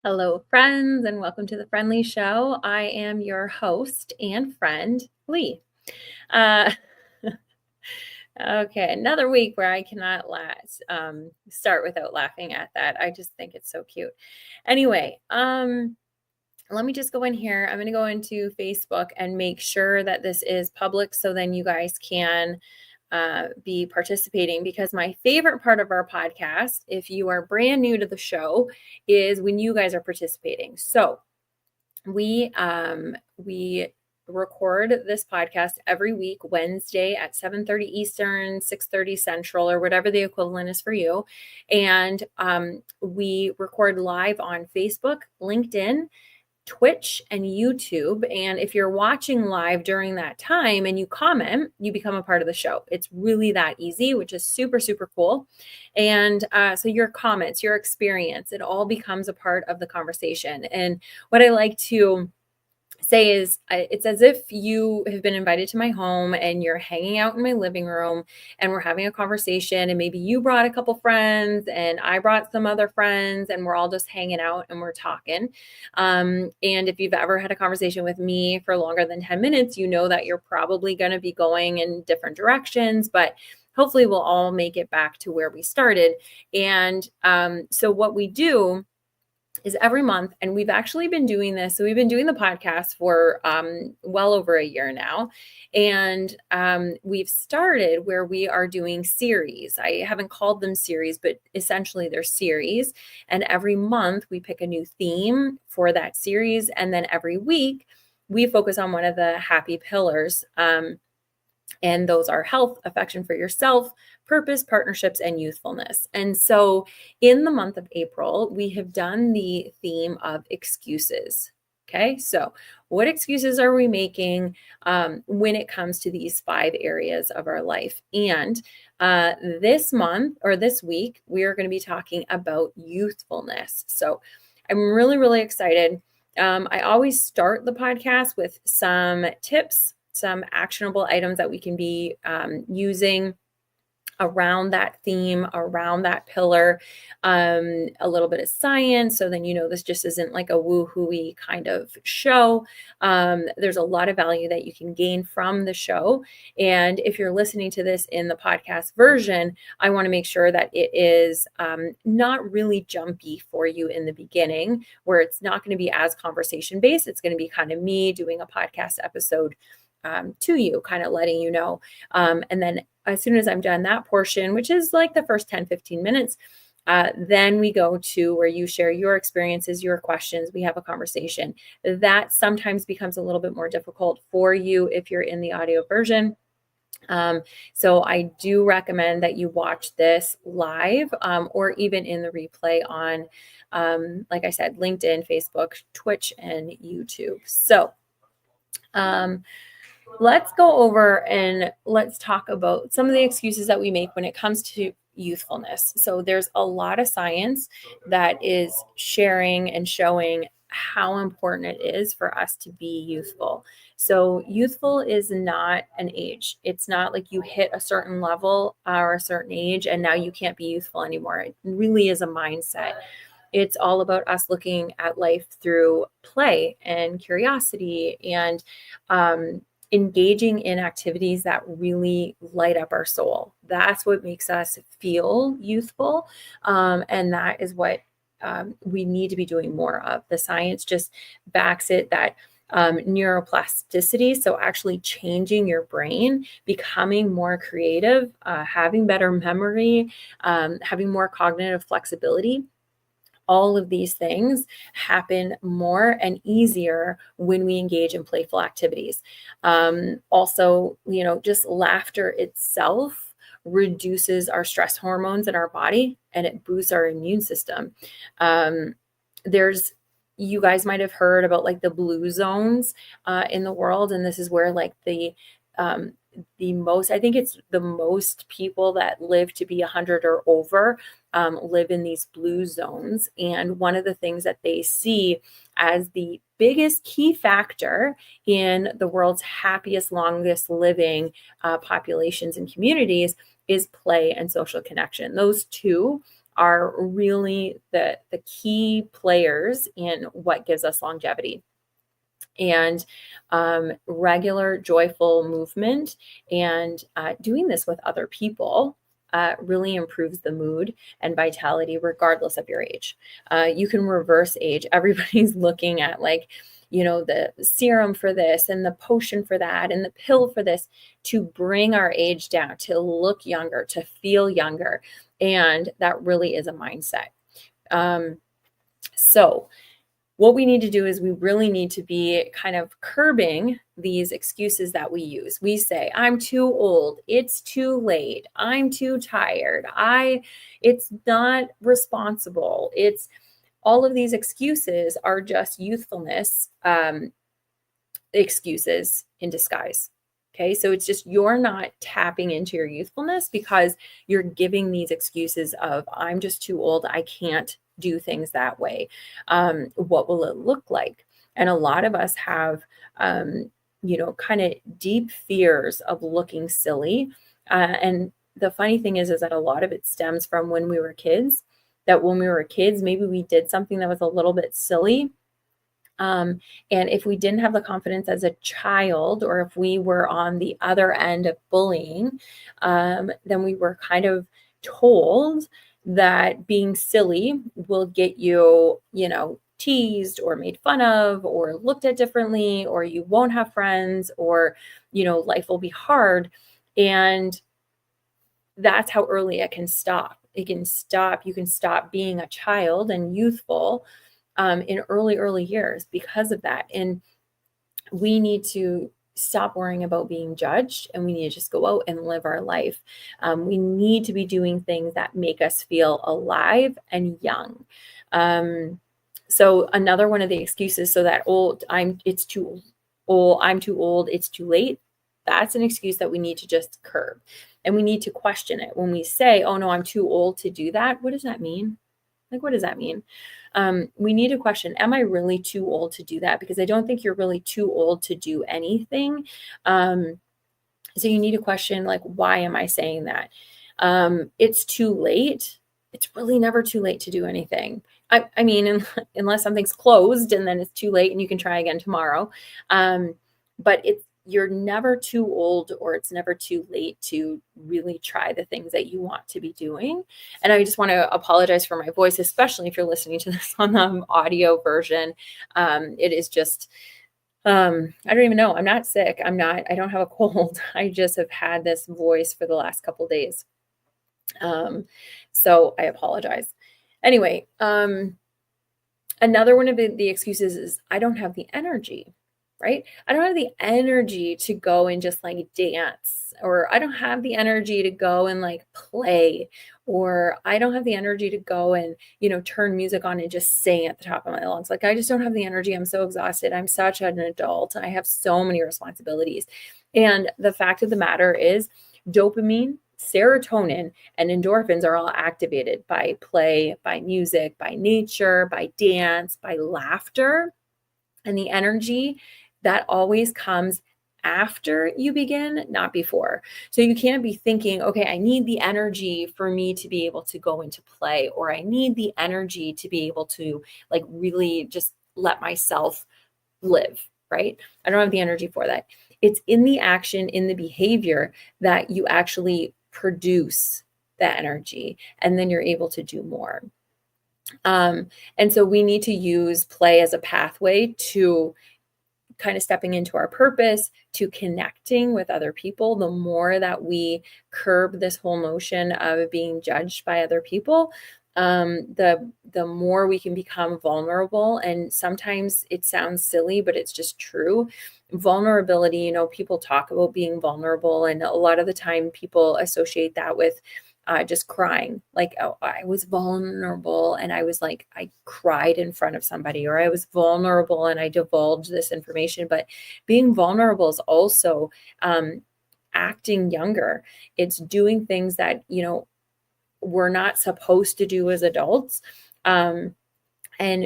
Hello, friends, and welcome to the Friendly Show. I am your host and friend, Leigh. Uh, okay, another week where I cannot start without laughing at that. I just think it's so cute. Anyway, let me just go in here. I'm going to go into Facebook and make sure that this is public so then you guys can be participating, because my favorite part of our podcast, if you are brand new to the show, is when you guys are participating. So we record this podcast every week, Wednesday at 7:30 Eastern, 6:30 Central, or whatever the equivalent is for you. And we record live on Facebook, LinkedIn, Twitch, and YouTube. And if you're watching live during that time and you comment, you become a part of the show. It's really that easy, which is super, super cool. And so your comments, your experience, it all becomes a part of the conversation. And what I like to say is it's as if you have been invited to my home and you're hanging out in my living room and we're having a conversation, and maybe you brought a couple friends and I brought some other friends and we're all just hanging out and we're talking. And if you've ever had a conversation with me for longer than 10 minutes, you know that you're probably going to be going in different directions, but hopefully we'll all make it back to where we started. And so what we do is every month, and we've actually been doing this. So we've been doing the podcast for well over a year now. And we've started where we are doing series. I haven't called them series, but essentially they're series. And every month we pick a new theme for that series. And then every week we focus on one of the happy pillars. And those are health, affection for yourself, purpose, partnerships, and youthfulness. And so in the month of April, we have done the theme of excuses. Okay, so what excuses are we making when it comes to these 5 areas of our life? And this month or this week, we are going to be talking about youthfulness. So I'm really, really excited. I always start the podcast with some tips, some actionable items that we can be using around that theme, around that pillar, a little bit of science. So then, this just isn't like a woo-hoo-y kind of show. There's a lot of value that you can gain from the show. And if you're listening to this in the podcast version, I want to make sure that it is not really jumpy for you in the beginning, where it's not going to be as conversation based. It's going to be kind of me doing a podcast episode to you, kind of letting you know. And then as soon as I'm done that portion, which is like the first 10, 15 minutes, then we go to where you share your experiences, your questions. We have a conversation. That sometimes becomes a little bit more difficult for you if you're in the audio version. So I do recommend that you watch this live or even in the replay on, like I said, LinkedIn, Facebook, Twitch, and YouTube. So let's go over and let's talk about some of the excuses that we make when it comes to youthfulness. So there's a lot of science that is sharing and showing how important it is for us to be youthful. So youthful is not an age. It's not like you hit a certain level or a certain age and now you can't be youthful anymore. It really is a mindset. It's all about us looking at life through play and curiosity and engaging in activities that really light up our soul. That's what makes us feel youthful. And that is what we need to be doing more of. The science just backs it that neuroplasticity, so actually changing your brain, becoming more creative, having better memory, having more cognitive flexibility. All of these things happen more and easier when we engage in playful activities. Also, just laughter itself reduces our stress hormones in our body and it boosts our immune system. You guys might have heard about like the blue zones in the world. And this is where like I think it's the most people that live to be 100 or over live in these blue zones. And one of the things that they see as the biggest key factor in the world's happiest, longest living populations and communities is play and social connection. Those two are really the key players in what gives us longevity. And regular joyful movement and doing this with other people really improves the mood and vitality regardless of your age. You can reverse age. Everybody's looking at like, the serum for this and the potion for that and the pill for this to bring our age down, to look younger, to feel younger. And that really is a mindset. So what we need to do is we really need to be kind of curbing these excuses that we use. We say, I'm too old. It's too late. I'm too tired. It's not responsible. It's all of these excuses are just youthfulness excuses in disguise. Okay. So it's just, you're not tapping into your youthfulness because you're giving these excuses of, I'm just too old. I can't do things that way. What will it look like? And a lot of us have, kind of deep fears of looking silly. And the funny thing is that a lot of it stems from when we were kids, that when we were kids, maybe we did something that was a little bit silly. And if we didn't have the confidence as a child, or if we were on the other end of bullying, then we were kind of told that being silly will get you, teased or made fun of or looked at differently, or you won't have friends, or, life will be hard. And that's how early it can stop. It can stop. You can stop being a child and youthful in early years because of that. And we need to stop worrying about being judged, and we need to just go out and live our life. We need to be doing things that make us feel alive and young. So another one of the excuses, so that it's too old, I'm too old, it's too late. That's an excuse that we need to just curb, and we need to question it. When we say, oh no, I'm too old to do that, what does that mean? Like, what does that mean? We need to question, am I really too old to do that? Because I don't think you're really too old to do anything. So you need to question, like, why am I saying that? It's too late. It's really never too late to do anything. I mean, unless something's closed and then it's too late and you can try again tomorrow. But you're never too old, or it's never too late to really try the things that you want to be doing. And I just want to apologize for my voice, especially if you're listening to this on the audio version. It is just, I don't even know. I'm not sick. I don't have a cold. I just have had this voice for the last couple of days. So I apologize. Anyway, another one of the excuses is, I don't have the energy. Right? I don't have the energy to go and just like dance, or I don't have the energy to go and like play, or I don't have the energy to go and, turn music on and just sing at the top of my lungs. Like, I just don't have the energy. I'm so exhausted. I'm such an adult. I have so many responsibilities. And the fact of the matter is, dopamine, serotonin, and endorphins are all activated by play, by music, by nature, by dance, by laughter. And the energy that always comes after you begin, not before. So you can't be thinking, okay, I need the energy for me to be able to go into play, or I need the energy to be able to like really just let myself live, right? I don't have the energy for that. It's in the action, in the behavior, that you actually produce that energy, and then you're able to do more. And so we need to use play as a pathway to kind of stepping into our purpose, to connecting with other people. The more that we curb this whole notion of being judged by other people, the more we can become vulnerable. And sometimes it sounds silly, but it's just true. Vulnerability, people talk about being vulnerable, and a lot of the time people associate that with just crying, like, oh, I was vulnerable and I was like, I cried in front of somebody, or I was vulnerable and I divulged this information. But being vulnerable is also acting younger. It's doing things that, we're not supposed to do as adults. And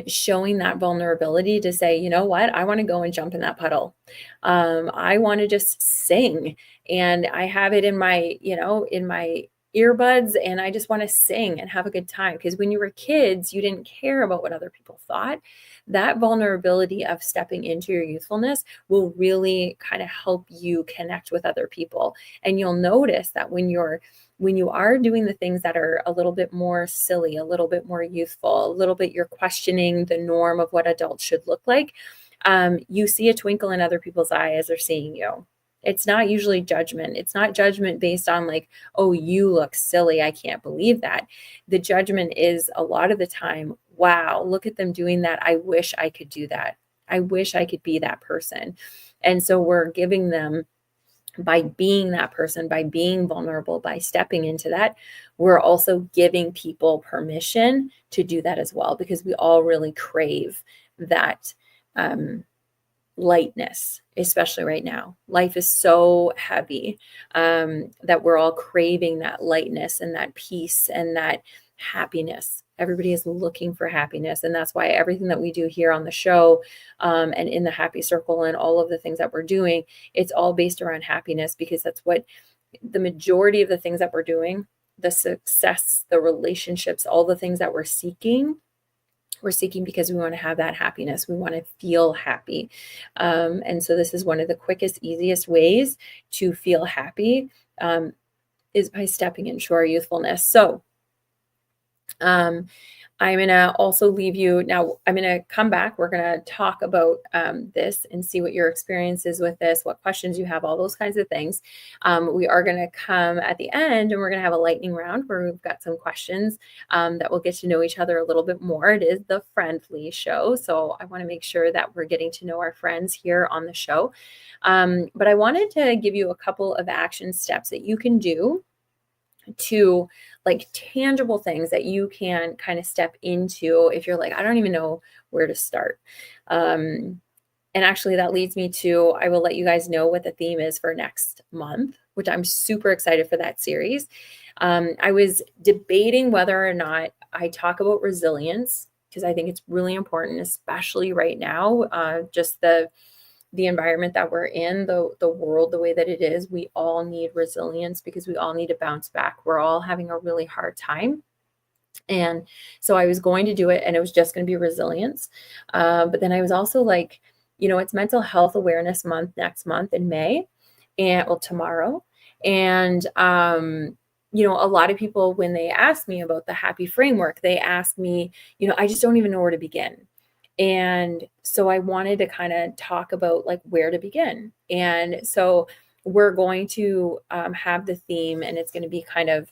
showing that vulnerability to say, you know what, I want to go and jump in that puddle. I want to just sing. And I have it in my earbuds and I just want to sing and have a good time. Because when you were kids, you didn't care about what other people thought. That vulnerability of stepping into your youthfulness will really kind of help you connect with other people. And you'll notice that when you are doing the things that are a little bit more silly, a little bit more youthful, a little bit you're questioning the norm of what adults should look like, you see a twinkle in other people's eye as they're seeing you. It's not usually judgment. It's not judgment based on like, oh, you look silly. I can't believe that. The judgment is a lot of the time, wow, look at them doing that. I wish I could do that. I wish I could be that person. And so we're giving them, by being that person, by being vulnerable, by stepping into that, we're also giving people permission to do that as well, because we all really crave that lightness, especially right now. Life is so heavy that we're all craving that lightness and that peace and that happiness. Everybody is looking for happiness. And that's why everything that we do here on the show and in the Happy Circle and all of the things that we're doing, it's all based around happiness, because that's what the majority of the things that we're doing, the success, the relationships, all the things that we're seeking because we want to have that happiness. We want to feel happy. And so this is one of the quickest, easiest ways to feel happy is by stepping into our youthfulness. So I'm going to also leave you now. I'm going to come back. We're going to talk about this and see what your experience is with this, what questions you have, all those kinds of things. We are going to come at the end and we're going to have a lightning round where we've got some questions that we'll get to know each other a little bit more. It is the Friendly Show. So I want to make sure that we're getting to know our friends here on the show. But I wanted to give you a couple of action steps that you can do to like tangible things that you can kind of step into if you're like, I don't even know where to start. And actually that leads me to, I will let you guys know what the theme is for next month, which I'm super excited for that series. I was debating whether or not I talk about resilience, because I think it's really important, especially right now, just the environment that we're in, the world, the way that it is. We all need resilience because we all need to bounce back. We're all having a really hard time. And so I was going to do it and it was just going to be resilience. But then I was also like, it's Mental Health Awareness Month next month in May, and tomorrow. And, a lot of people, when they ask me about the happy framework, they ask me, I just don't even know where to begin. And so I wanted to kind of talk about like where to begin. And so we're going to have the theme, and it's going to be kind of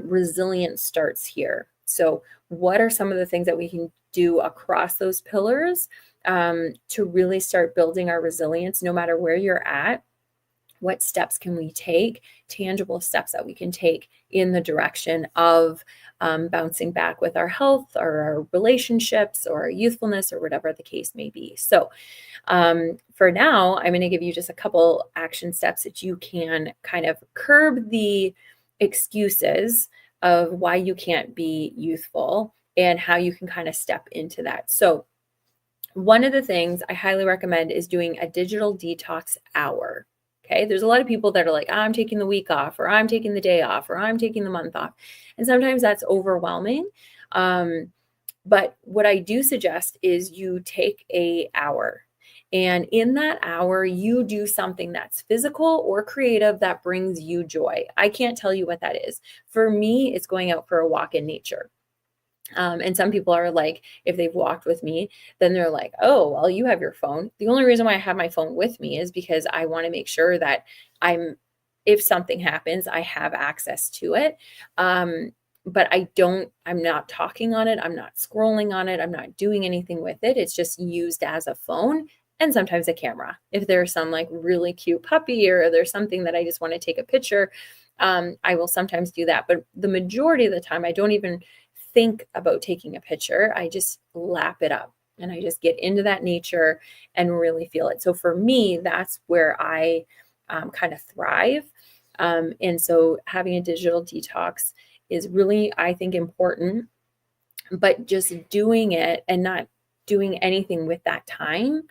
resilience starts here. So what are some of the things that we can do across those pillars to really start building our resilience, no matter where you're at? What steps can we take, tangible steps that we can take in the direction of bouncing back with our health or our relationships or our youthfulness or whatever the case may be. So for now, I'm going to give you just a couple action steps that you can kind of curb the excuses of why you can't be youthful and how you can kind of step into that. So one of the things I highly recommend is doing a digital detox hour. Okay. There's a lot of people that are like, I'm taking the week off, or I'm taking the day off, or I'm taking the month off. And sometimes that's overwhelming. But what I do suggest is you take an hour. And in that hour, you do something that's physical or creative that brings you joy. I can't tell you what that is. For me, it's going out for a walk in nature. And some people are like, if they've walked with me, then they're like, oh, well, you have your phone. The only reason why I have my phone with me is because I want to make sure that if something happens, I have access to it. But I'm not talking on it. I'm not scrolling on it. I'm not doing anything with it. It's just used as a phone and sometimes a camera. If there's some like really cute puppy or there's something that I just want to take a picture, I will sometimes do that. But the majority of the time, I don't even think about taking a picture. I just lap it up and I just get into that nature and really feel it. So for me, that's where I kind of thrive. And so having a digital detox is really, I think, important, but just doing it and not doing anything with that time,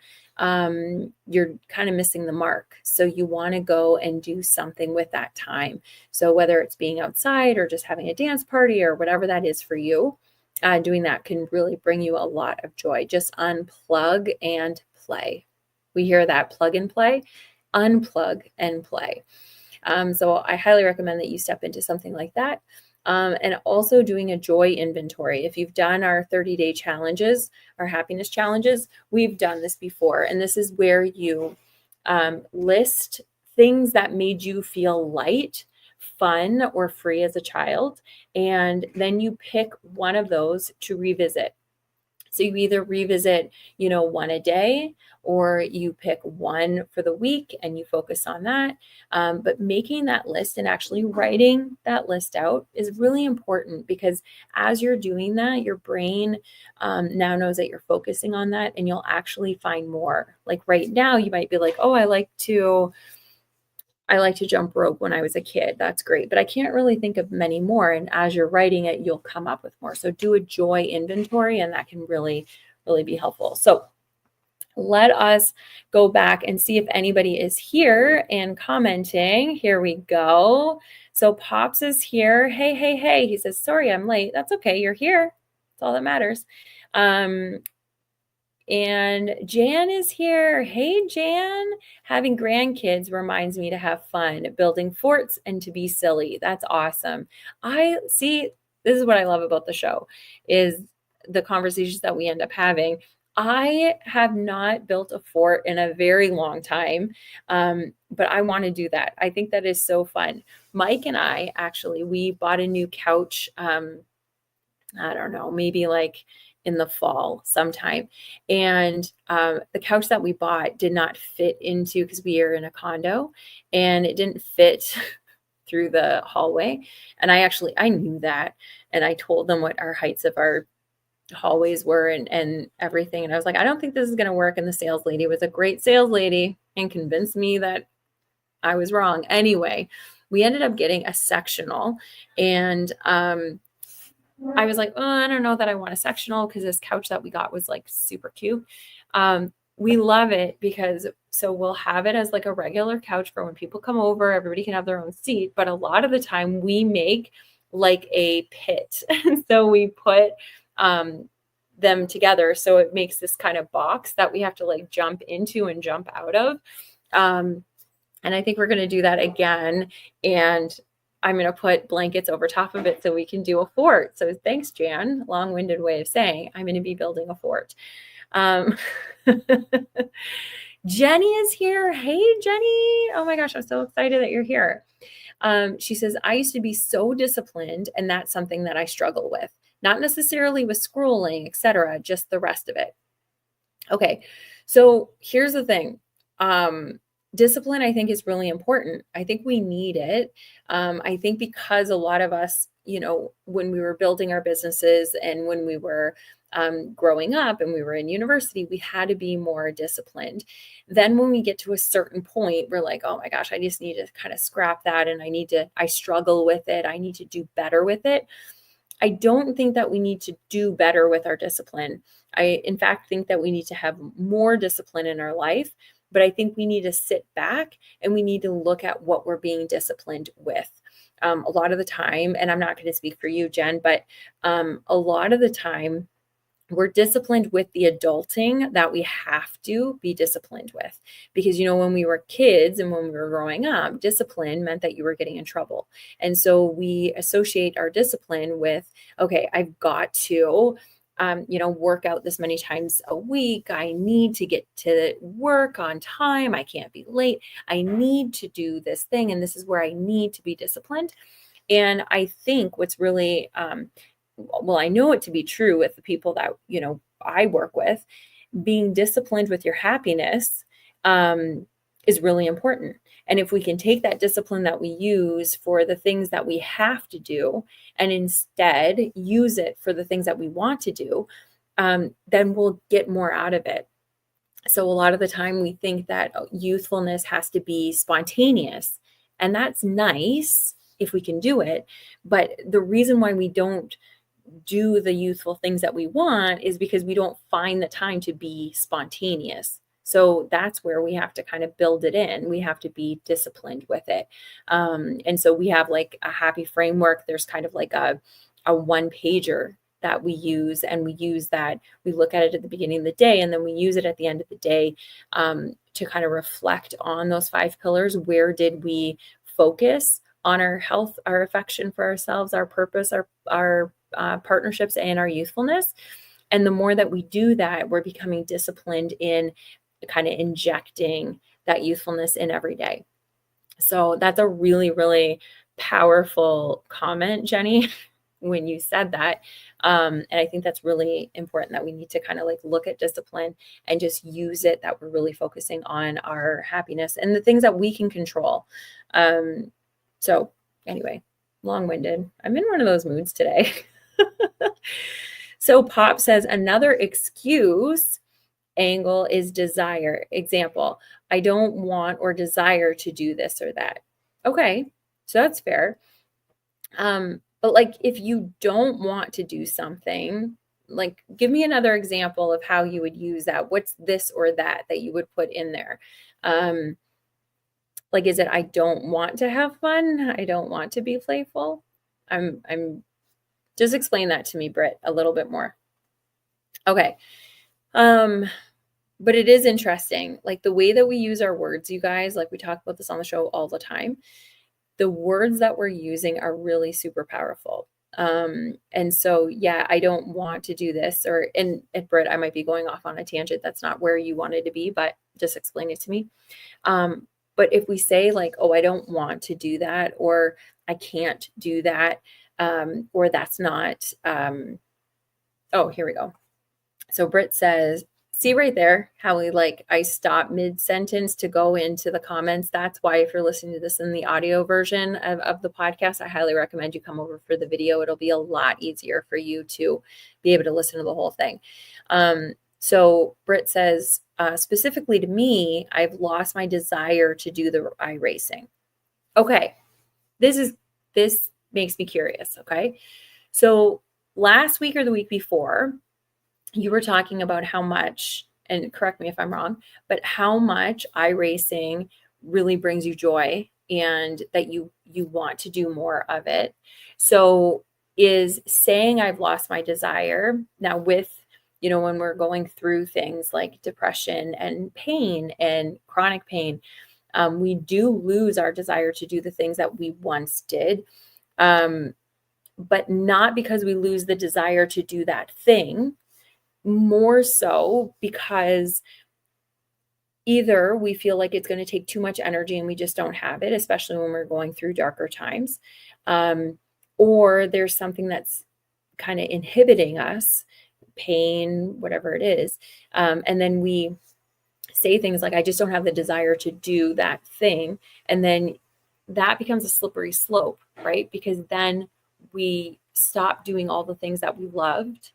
you're kind of missing the mark. So you want to go and do something with that time. So whether it's being outside or just having a dance party or whatever that is for you, doing that can really bring you a lot of joy. Just unplug and play. We hear that, plug and play, unplug and play. So I highly recommend that you step into something like that. And also doing a joy inventory. If you've done our 30-day challenges, our happiness challenges, we've done this before. And this is where you list things that made you feel light, fun, or free as a child. And then you pick one of those to revisit. So you either revisit, one a day, or you pick one for the week and you focus on that. But making that list and actually writing that list out is really important, because as you're doing that, your brain now knows that you're focusing on that, and you'll actually find more. Like right now, you might be like, oh, I like to jump rope when I was a kid. That's great. But I can't really think of many more. And as you're writing it, you'll come up with more. So do a joy inventory, and that can really, really be helpful. So let us go back and see if anybody is here and commenting. Here we go. So Pops is here. Hey, hey, hey. He says, sorry, I'm late. That's okay. You're here. That's all that matters. And Jan is here. Hey, Jan. Having grandkids reminds me to have fun, building forts and to be silly. That's awesome. I see. This is what I love about the show, is the conversations that we end up having. I have not built a fort in a very long time, but I want to do that. I think that is so fun. Mike and I, actually, we bought a new couch. I don't know, maybe like in the fall sometime. And the couch that we bought did not fit into, because we are in a condo, and it didn't fit through the hallway. And I knew that. And I told them what our heights of our hallways were and everything. And I was like, I don't think this is going to work. And the sales lady was a great sales lady and convinced me that I was wrong. Anyway, we ended up getting a sectional, and I was like, oh, I don't know that I want a sectional, because this couch that we got was like super cute. We love it because so we'll have it as like a regular couch for when people come over. Everybody can have their own seat. But a lot of the time we make like a pit. And so we put them together. So it makes this kind of box that we have to like jump into and jump out of. And I think we're going to do that again. And I'm going to put blankets over top of it so we can do a fort. So thanks, Jan. Long-winded way of saying I'm going to be building a fort. Jenny is here. Hey, Jenny. Oh my gosh, I'm so excited that you're here. She says, I used to be so disciplined, and that's something that I struggle with. Not necessarily with scrolling, etc., just the rest of it. Okay, so here's the thing. Discipline, I think, is really important. I think we need it. I think because a lot of us, when we were building our businesses and when we were growing up and we were in university, we had to be more disciplined. Then when we get to a certain point, we're like, oh my gosh, I just need to kind of scrap that. And I struggle with it. I need to do better with it. I don't think that we need to do better with our discipline. I, in fact, think that we need to have more discipline in our life. But I think we need to sit back and we need to look at what we're being disciplined with. A lot of the time, and I'm not going to speak for you, Jen, but a lot of the time we're disciplined with the adulting that we have to be disciplined with. Because, when we were kids and when we were growing up, discipline meant that you were getting in trouble. And so we associate our discipline with, okay, I've got to work out this many times a week. I need to get to work on time. I can't be late. I need to do this thing. And this is where I need to be disciplined. And I think what's really, I know it to be true with the people that, I work with, being disciplined with your happiness is really important. And if we can take that discipline that we use for the things that we have to do and instead use it for the things that we want to do, then we'll get more out of it. So a lot of the time we think that youthfulness has to be spontaneous, and that's nice if we can do it. But the reason why we don't do the youthful things that we want is because we don't find the time to be spontaneous. So that's where we have to kind of build it in. We have to be disciplined with it. And so we have like a happy framework. There's kind of like a one pager that we use, and we use that. We look at it at the beginning of the day, and then we use it at the end of the day to kind of reflect on those 5 pillars. Where did we focus on our health, our affection for ourselves, our purpose, our partnerships, and our youthfulness? And the more that we do that, we're becoming disciplined in kind of injecting that youthfulness in every day. So that's a really, really powerful comment, Jenny, when you said that. And I think that's really important, that we need to kind of like look at discipline and just use it, that we're really focusing on our happiness and the things that we can control. So anyway, long-winded. I'm in one of those moods today. So Pop says, another excuse angle is desire. Example, I don't want or desire to do this or that. Okay, so that's fair. But like, if you don't want to do something, like, give me another example of how you would use that. What's this or that you would put in there? Like, is it, I don't want to have fun? I don't want to be playful? I'm just explain that to me, Britt, a little bit more. Okay. But it is interesting, like the way that we use our words, you guys, like we talk about this on the show all the time. The words that we're using are really super powerful. And so, yeah, I don't want to do this, or, and Britt, I might be going off on a tangent. That's not where you wanted to be, but just explain it to me. But if we say like, oh, I don't want to do that, or I can't do that, or that's not, oh, here we go. So Britt says, see right there how I stop mid-sentence to go into the comments. That's why if you're listening to this in the audio version of the podcast, I highly recommend you come over for the video. It'll be a lot easier for you to be able to listen to the whole thing. So Britt says, specifically to me, I've lost my desire to do the iRacing. Okay, this makes me curious, okay? So last week or the week before, you were talking about how much, and correct me if I'm wrong, but how much iRacing really brings you joy and that you want to do more of it. So is saying I've lost my desire now with, when we're going through things like depression and pain and chronic pain, we do lose our desire to do the things that we once did. But not because we lose the desire to do that thing, more so because either we feel like it's going to take too much energy and we just don't have it, especially when we're going through darker times, or there's something that's kind of inhibiting us, pain, whatever it is. And then we say things like, I just don't have the desire to do that thing. And then that becomes a slippery slope, right? Because then we stop doing all the things that we loved,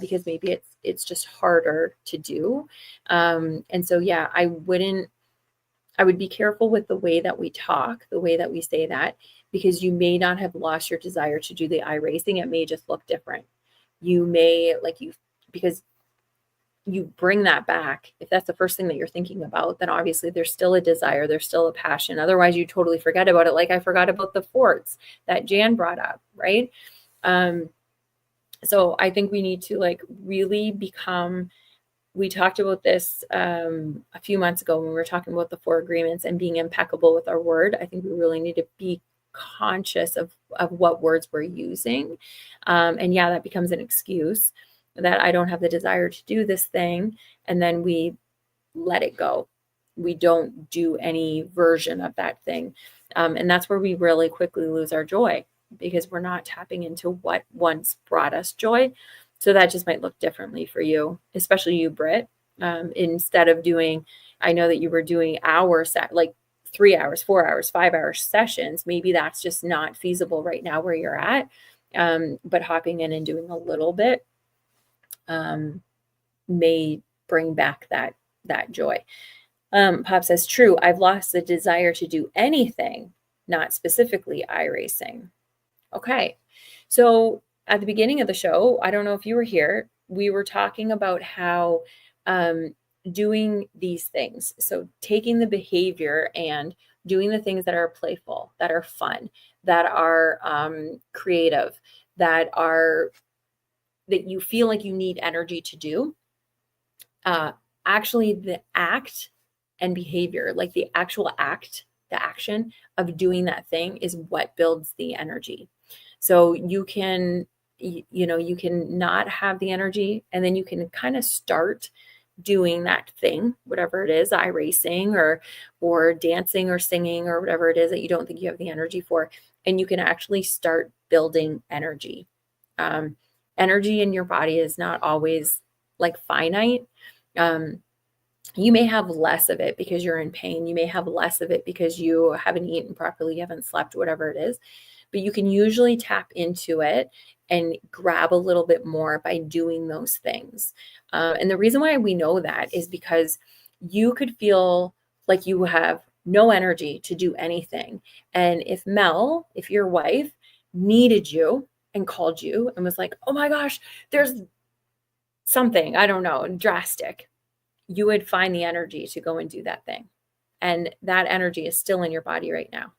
because maybe it's just harder to do. And so, yeah, I would be careful with the way that we talk, the way that we say that, because you may not have lost your desire to do the iRacing. It may just look different. You may because you bring that back. If that's the first thing that you're thinking about, then obviously there's still a desire, there's still a passion. Otherwise you totally forget about it. Like I forgot about the forts that Jan brought up, right? So I think we need to really become, we talked about this a few months ago when we were talking about the 4 agreements and being impeccable with our word. I think we really need to be conscious of what words we're using. And yeah, that becomes an excuse that I don't have the desire to do this thing. And then we let it go. We don't do any version of that thing. And that's where we really quickly lose our joy, because we're not tapping into what once brought us joy. So that just might look differently for you, especially you, Britt. Instead of doing, I know that you were doing 3 hours, 4 hours, 5 hour sessions. Maybe that's just not feasible right now where you're at. But hopping in and doing a little bit may bring back that joy. Pop says, true, I've lost the desire to do anything, not specifically iRacing. Okay. So at the beginning of the show, I don't know if you were here, we were talking about how doing these things, so taking the behavior and doing the things that are playful, that are fun, that are creative, that you feel like you need energy to do, actually the act and behavior, like the actual act, the action of doing that thing is what builds the energy. So you can, you can not have the energy, and then you can kind of start doing that thing, whatever it is, iRacing or dancing or singing or whatever it is that you don't think you have the energy for, and you can actually start building energy. Energy in your body is not always like finite. You may have less of it because you're in pain. You may have less of it because you haven't eaten properly, you haven't slept, whatever it is. But you can usually tap into it and grab a little bit more by doing those things. And the reason why we know that is because you could feel like you have no energy to do anything. And if Mel, if your wife needed you and called you and was like, oh my gosh, there's something, I don't know, drastic, you would find the energy to go and do that thing. And that energy is still in your body right now.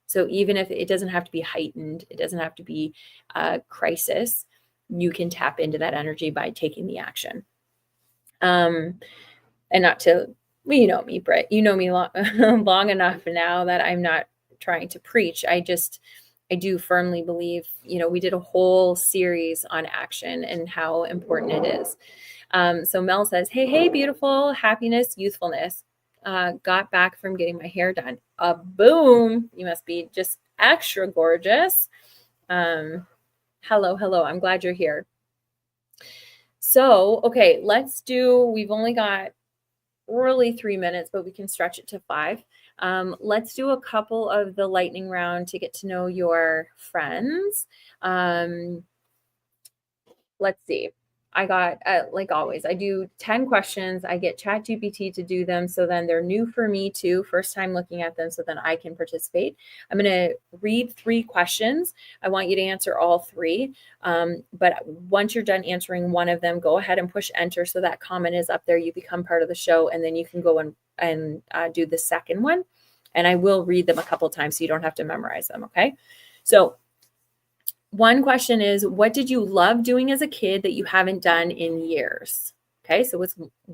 So even if it doesn't have to be heightened, it doesn't have to be a crisis, you can tap into that energy by taking the action. And not to, well, you know me, Britt, you know me long enough now that I'm not trying to preach. I do firmly believe, we did a whole series on action and how important it is. So Mel says, hey, beautiful, happiness, youthfulness. Got back from getting my hair done. Boom. You must be just extra gorgeous. Hello. I'm glad you're here. So, okay, we've only got really 3 minutes, but we can stretch it to 5. Let's do a couple of the lightning round to get to know your friends. Let's see. I got, like always, I do 10 questions. I get ChatGPT to do them. So then they're new for me too. First time looking at them, so then I can participate. I'm going to read 3 questions. I want you to answer all 3. But once you're done answering one of them, go ahead and push enter. So that comment is up there. You become part of the show, and then you can go and do the second one. And I will read them a couple times so you don't have to memorize them. Okay. So one question is, what did you love doing as a kid that you haven't done in years? Okay, so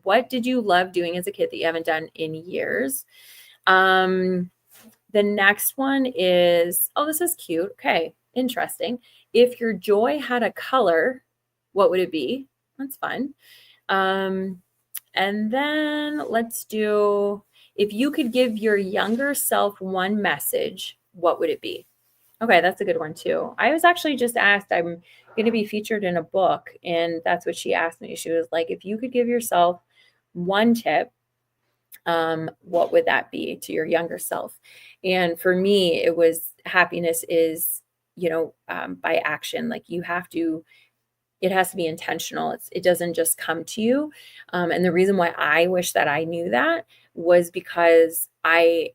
what did you love doing as a kid that you haven't done in years? The next one is, oh, this is cute. Okay, interesting. If your joy had a color, what would it be? That's fun. And then let's do, if you could give your younger self one message, what would it be? Okay, that's a good one too. I was actually just asked, I'm going to be featured in a book, and that's what she asked me. She was like, if you could give yourself one tip, what would that be to your younger self? And for me, it was happiness is, by action. Like it has to be intentional. It doesn't just come to you. And the reason why I wish that I knew that was because I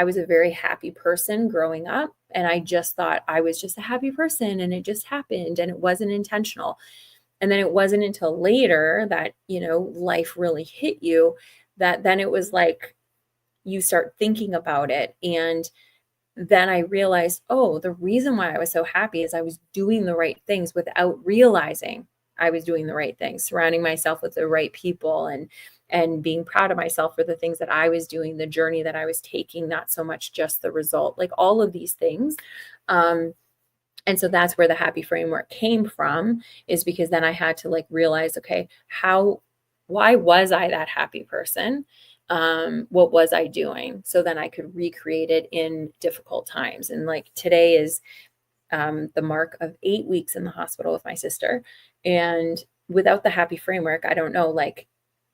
was a very happy person growing up, and I just thought I was just a happy person, and it just happened, and it wasn't intentional. And then it wasn't until later that, life really hit you, that then it was like you start thinking about it. And then I realized, oh, the reason why I was so happy is I was doing the right things without realizing I was doing the right things, surrounding myself with the right people, and being proud of myself for the things that I was doing, the journey that I was taking, not so much just the result, like all of these things. And so that's where the happy framework came from, is because then I had to realize, okay, why was I that happy person? What was I doing? So then I could recreate it in difficult times. And today is the mark of 8 weeks in the hospital with my sister. And without the happy framework, I don't know,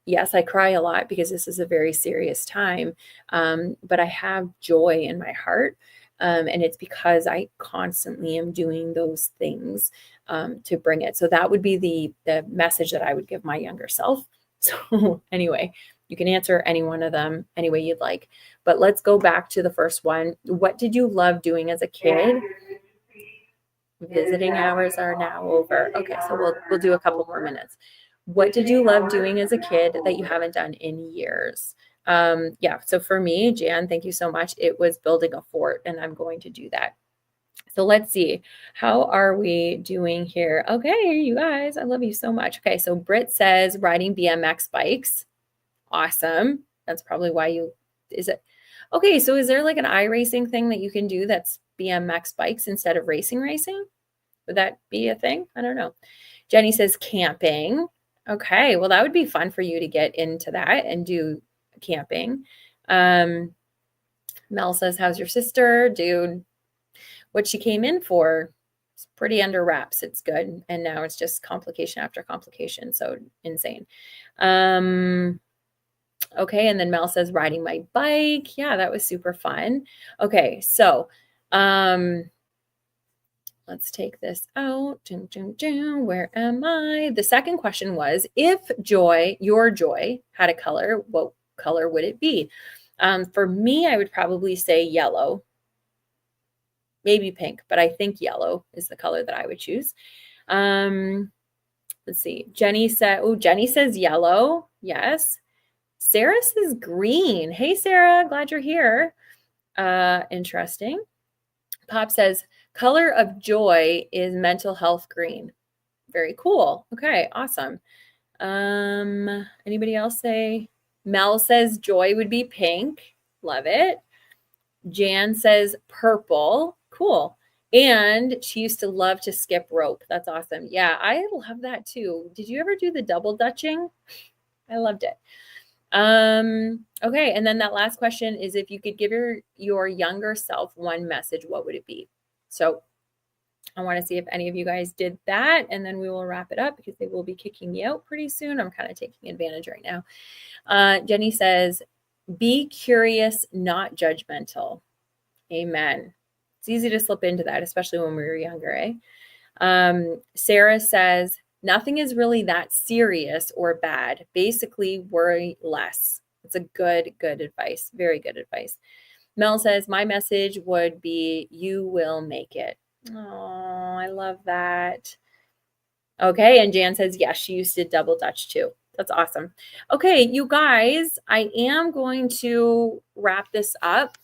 yes, I cry a lot because this is a very serious time. But I have joy in my heart. And it's because I constantly am doing those things to bring it. So that would be the message that I would give my younger self. So anyway, you can answer any one of them any way you'd like. But let's go back to the first one. What did you love doing as a kid? Visiting hours are now over. Okay, so we'll do a couple more minutes. What did you love doing as a kid that you haven't done in years? Yeah, so for me, Jan, thank you so much. It was building a fort, and I'm going to do that. So let's see. How are we doing here? Okay, you guys, I love you so much. Okay, so Britt says riding BMX bikes. Awesome. That's probably why is it? Okay, so is there like an iRacing thing that you can do that's BMX bikes instead of racing? Would that be a thing? I don't know. Jenny says camping. Okay, well, that would be fun for you to get into that and do camping. Mel says, how's your sister? Dude, what she came in for, it's pretty under wraps. It's good. And now it's just complication after complication. So insane. Okay, and then Mel says riding my bike. Yeah, that was super fun. Okay, so let's take this out. Where am I? The second question was, if your joy had a color, what color would it be? For me, I would probably say yellow, maybe pink, but I think yellow is the color that I would choose. Let's see. Jenny says yellow. Yes. Sarah says green. Hey, Sarah, glad you're here. Interesting. Pop says color of joy is mental health green. Very cool. Okay, awesome. Anybody else say? Mel says joy would be pink. Love it. Jan says purple. Cool. And she used to love to skip rope. That's awesome. Yeah, I love that too. Did you ever do the double dutching? I loved it. Okay. And then that last question is, if you could give your younger self one message, what would it be? So I want to see if any of you guys did that, and then we will wrap it up because they will be kicking me out pretty soon. I'm kind of taking advantage right now. Jenny says, be curious, not judgmental. Amen. It's easy to slip into that, especially when we were younger, eh? Sarah says, nothing is really that serious or bad. Basically, worry less. It's a good advice. Very good advice. Mel says, my message would be, you will make it. Oh, I love that. Okay. And Jan says, yes, she used to double dutch too. That's awesome. Okay, you guys, I am going to wrap this up.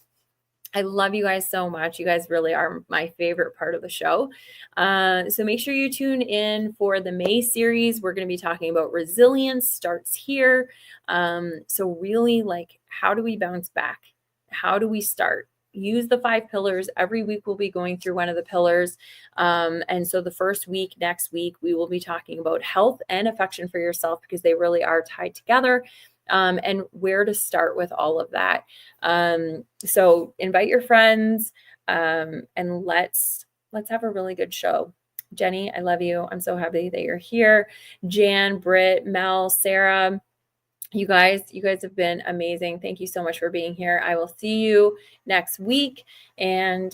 I love you guys so much. You guys really are my favorite part of the show. So make sure you tune in for the May series. We're going to be talking about resilience, starts here. So really, like, how do we bounce back? How do we start? Use the 5 pillars. Every week we'll be going through one of the pillars. And so the first week, next week, we will be talking about health and affection for yourself, because they really are tied together. And where to start with all of that. So invite your friends, and let's have a really good show. Jenny, I love you. I'm so happy that you're here. Jan, Britt, Mel, Sarah, you guys have been amazing. Thank you so much for being here. I will see you next week, and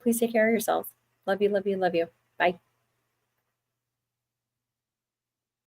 please take care of yourselves. Love you, love you, love you. Bye.